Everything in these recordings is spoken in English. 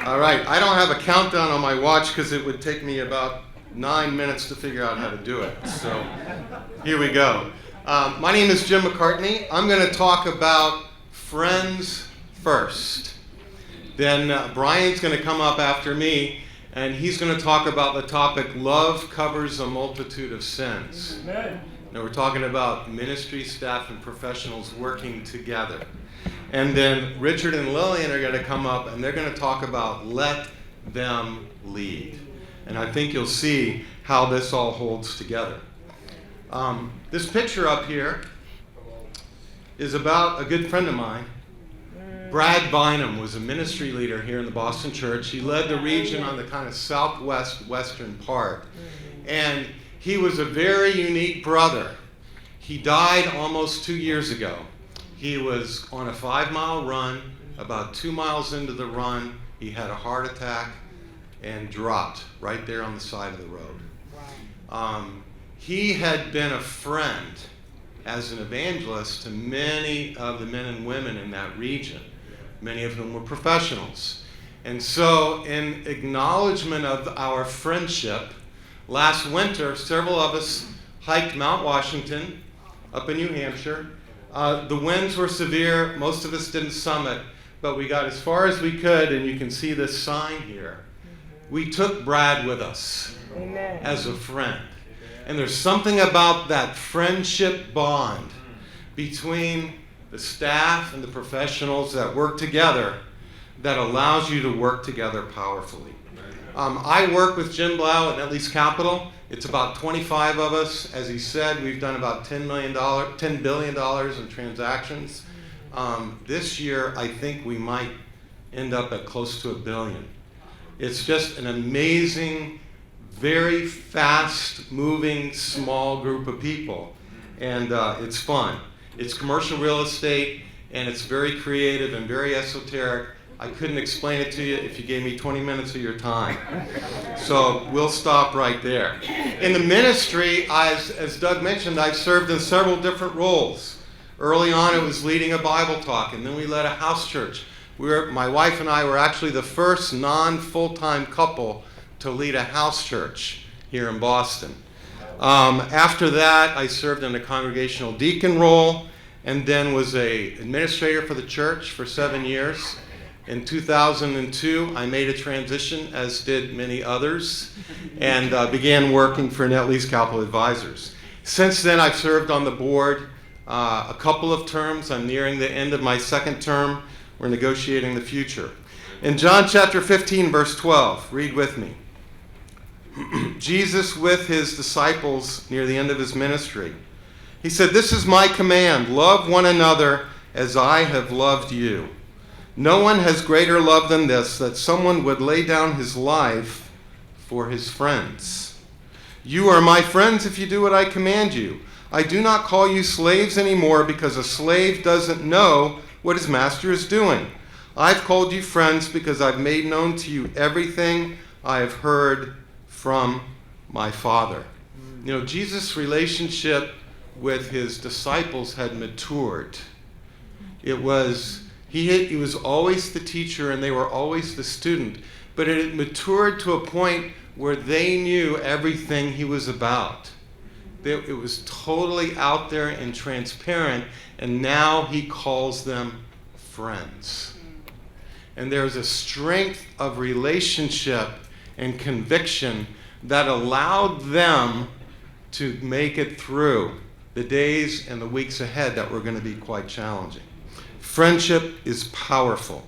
All right, I don't have a countdown on my watch because it would take me about 9 minutes to figure out how to do it. So here we go. My name is Jim McCartney. I'm going to talk about friends first. Then Brian's going to come up after me, and he's going to talk about the topic, Love Covers a Multitude of Sins. Amen. Now we're talking about ministry staff and professionals working together. And then Richard and Lillian are going to come up, and they're going to talk about let them lead. And I think you'll see how this all holds together. This picture up here is about a good friend of mine. Brad Bynum was a ministry leader here in the Boston church. He led the region on the kind of southwest western part. And he was a very unique brother. He died almost 2 years ago. He was on a 5-mile run. About 2 miles into the run, he had a heart attack and dropped right there on the side of the road. Wow. He had been a friend as an evangelist to many of the men and women in that region, many of whom were professionals. And so in acknowledgement of our friendship, last winter, several of us hiked Mount Washington up in New Hampshire. The winds were severe. Most of us didn't summit, but we got as far as we could, and you can see this sign here. We took Brad with us. Amen. As a friend. And there's something about that friendship bond between the staff and the professionals that work together that allows you to work together powerfully. I work with Jim Blau at Net Lease Capital. It's about 25 of us. As he said, we've done about $10 billion in transactions. This year, I think we might end up at close to $1 billion. It's just an amazing, very fast-moving, small group of people. And it's fun. It's commercial real estate, and it's very creative and very esoteric. I couldn't explain it to you if you gave me 20 minutes of your time. So we'll stop right there. In the ministry, as Doug mentioned, I've served in several different roles. Early on, it was leading a Bible talk, and then we led a house church. My wife and I were actually the first non-full-time couple to lead a house church here in Boston. After that, I served in a congregational deacon role, and then was an administrator for the church for 7 years. In 2002, I made a transition, as did many others, and began working for Net Lease Capital Advisors. Since then, I've served on the board a couple of terms. I'm nearing the end of my second term. We're negotiating the future. In John chapter 15, verse 12, read with me. Jesus with his disciples near the end of his ministry. He said, "This is my command, love one another as I have loved you. No one has greater love than this, that someone would lay down his life for his friends. You are my friends if you do what I command you. I do not call you slaves anymore because a slave doesn't know what his master is doing. I've called you friends because I've made known to you everything I have heard from my Father." You know, Jesus' relationship with his disciples had matured. He was always the teacher and they were always the student, but it had matured to a point where they knew everything he was about. It was totally out there and transparent, and now he calls them friends. And there's a strength of relationship and conviction that allowed them to make it through the days and the weeks ahead that were going to be quite challenging. Friendship is powerful.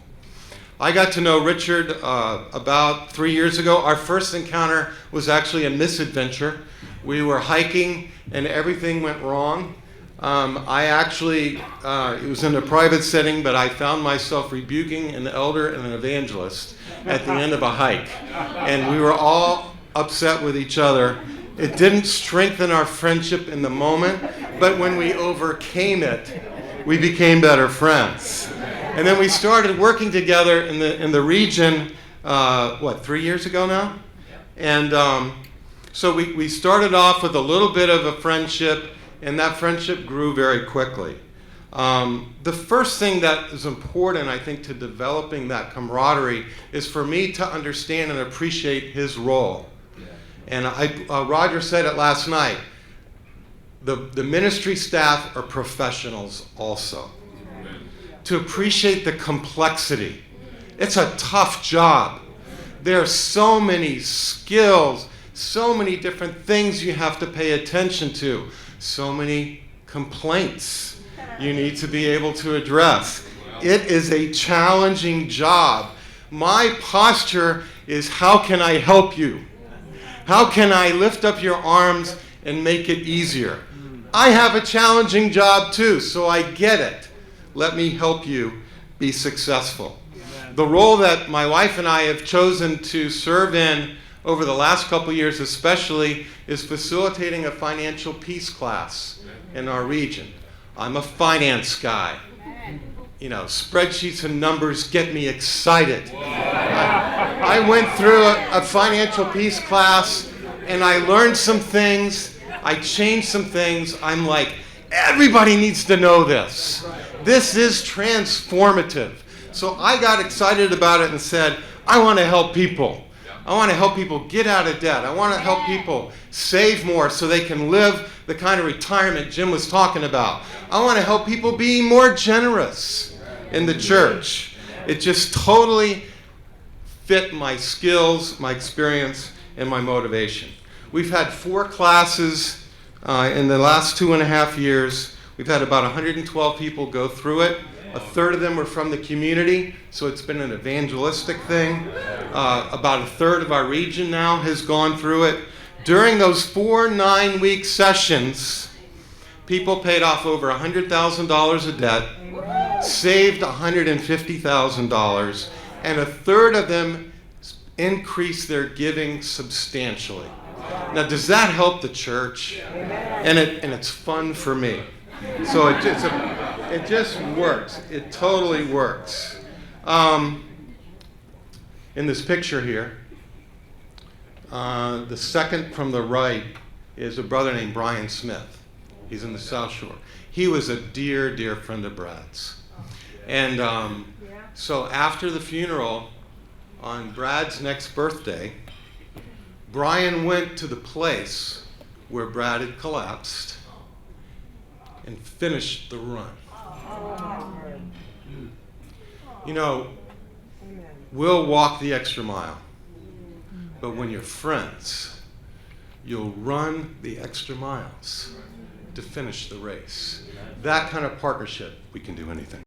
I got to know Richard about 3 years ago. Our first encounter was actually a misadventure. We were hiking and everything went wrong. It was in a private setting, but I found myself rebuking an elder and an evangelist at the end of a hike. And we were all upset with each other. It didn't strengthen our friendship in the moment, but when we overcame it, we became better friends. And then we started working together in the region, 3 years ago now? And so we started off with a little bit of a friendship, and that friendship grew very quickly. The first thing that is important, I think, to developing that camaraderie is for me to understand and appreciate his role. And Roger said it last night, the ministry staff are professionals also. To appreciate the complexity. It's a tough job. There are so many skills, so many different things you have to pay attention to, so many complaints you need to be able to address. It is a challenging job. My posture is, how can I help you? How can I lift up your arms and make it easier? I have a challenging job too, so I get it. Let me help you be successful. The role that my wife and I have chosen to serve in over the last couple years especially is facilitating a financial peace class in our region. I'm a finance guy. You know, spreadsheets and numbers get me excited. I went through a financial peace class and I learned some things. I changed some things. I'm like, everybody needs to know this. This is transformative. So I got excited about it and said, I want to help people. I want to help people get out of debt. I want to help people save more so they can live the kind of retirement Jim was talking about. I want to help people be more generous in the church. It just totally fit my skills, my experience, and my motivation. We've had 4 classes in the last 2.5 years. We've had about 112 people go through it. A third of them were from the community, so it's been an evangelistic thing. About a third of our region now has gone through it. During those 4 9-week sessions, people paid off over $100,000 of debt, saved $150,000, and a third of them increased their giving substantially. Now, does that help the church? And it's fun for me. So it just works. It totally works. In this picture here, the second from the right is a brother named Brian Smith. He's in the South Shore. He was a dear, dear friend of Brad's. And so after the funeral, on Brad's next birthday, Brian went to the place where Brad had collapsed and finished the run. You know, we'll walk the extra mile, but when you're friends, you'll run the extra miles to finish the race. That kind of partnership, we can do anything.